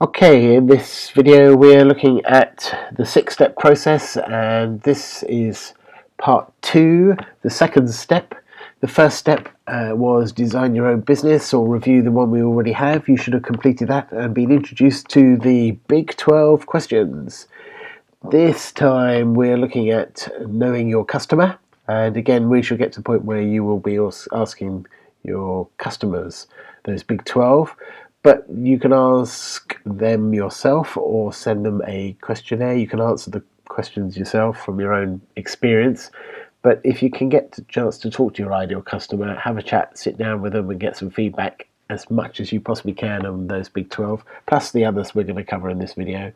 Okay, in this video we're looking at the 6-step process, and this is part 2, the second step. The first step was design your own business or review the one we already have. You should have completed that and been introduced to the Big 12 questions. This time we're looking at knowing your customer, and again we shall get to the point where you will be asking your customers those Big 12. But you can ask them yourself or send them a questionnaire. You can answer the questions yourself from your own experience. But if you can get the chance to talk to your ideal customer, have a chat, sit down with them and get some feedback as much as you possibly can on those Big 12, plus the others we're going to cover in this video,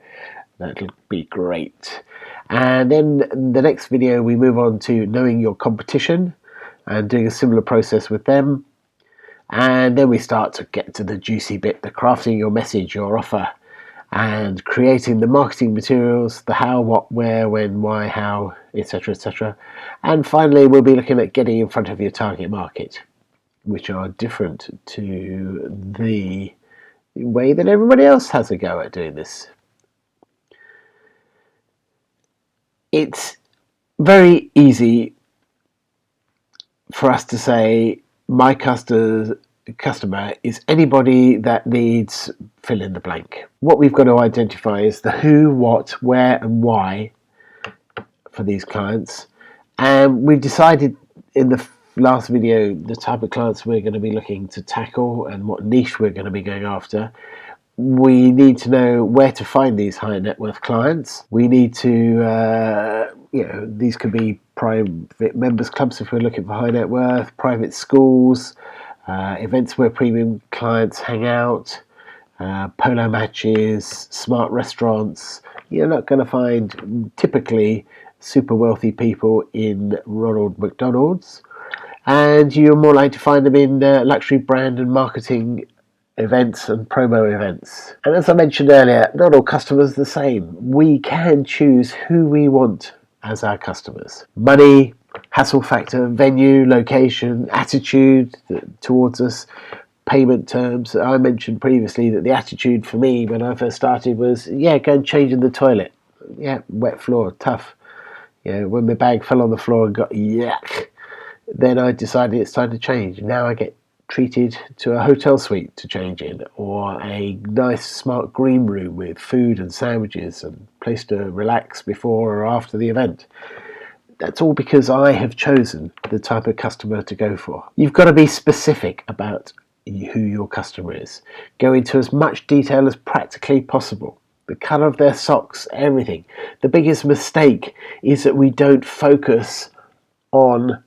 that'll be great. And then the next video we move on to knowing your competition and doing a similar process with them. And then we start to get to the juicy bit, the crafting your message, your offer, and creating the marketing materials, the how, what, where, when, why, how, etc., etc. And finally, we'll be looking at getting in front of your target market, which are different to the way that everybody else has a go at doing this. It's very easy for us to say, my customer is anybody that needs fill in the blank. What we've got to identify is the who, what, where and why for these clients. And we've decided in the last video the type of clients we're going to be looking to tackle and what niche we're going to be going after. We need to know where to find these high net worth clients. We need to, these could be private members clubs if we're looking for high net worth, private schools, events where premium clients hang out, polo matches, smart restaurants. You're not going to find typically super wealthy people in Ronald McDonald's, and you're more likely to find them in luxury brand and marketing events and promo events. And as I mentioned earlier, not all customers are the same. We can choose who we want as our customers. Money, hassle factor, venue, location, attitude towards us, payment terms. I mentioned previously that the attitude for me when I first started was, go and change in the toilet. Wet floor, tough. When my bag fell on the floor and got yuck, then I decided it's time to change. Now I get treated to a hotel suite to change in, or a nice smart green room with food and sandwiches and place to relax before or after the event. That's all because I have chosen the type of customer to go for. You've got to be specific about who your customer is. Go into as much detail as practically possible. The colour of their socks, everything. The biggest mistake is that we don't focus on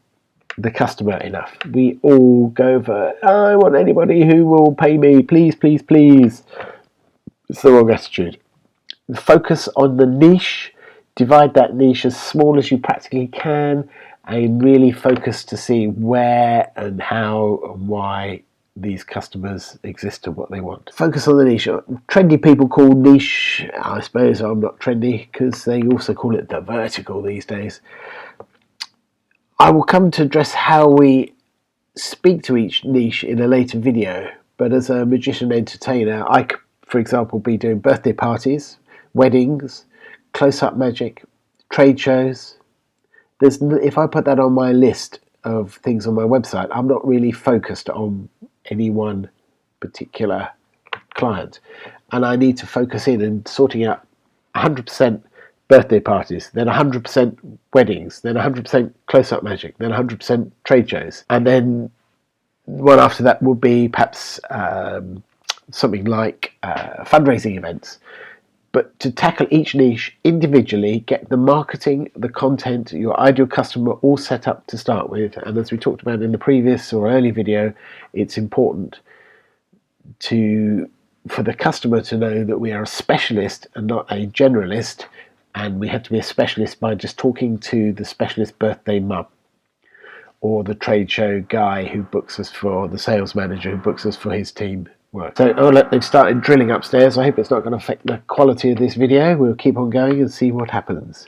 the customer enough. We all go for, I want anybody who will pay me, please, please, please. It's the wrong attitude. Focus on the niche, divide that niche as small as you practically can, and really focus to see where and how and why these customers exist and what they want. Focus on the niche. Trendy people call niche, I suppose I'm not trendy, because they also call it the vertical these days. I will come to address how we speak to each niche in a later video, but as a magician entertainer, I could, for example, be doing birthday parties, weddings, close-up magic, trade shows. If I put that on my list of things on my website, I'm not really focused on any one particular client, and I need to focus in and sorting out 100% birthday parties, then 100% weddings, then 100% close-up magic, then 100% trade shows, and then one after that will be perhaps something like fundraising events. But to tackle each niche individually, get the marketing, the content, your ideal customer all set up to start with, and as we talked about in the previous or early video, it's important for the customer to know that we are a specialist and not a generalist. And we have to be a specialist by just talking to the specialist birthday mum, or the trade show guy who books us for, the sales manager who books us for his team work. So they've started drilling upstairs. I hope it's not going to affect the quality of this video. We'll keep on going and see what happens.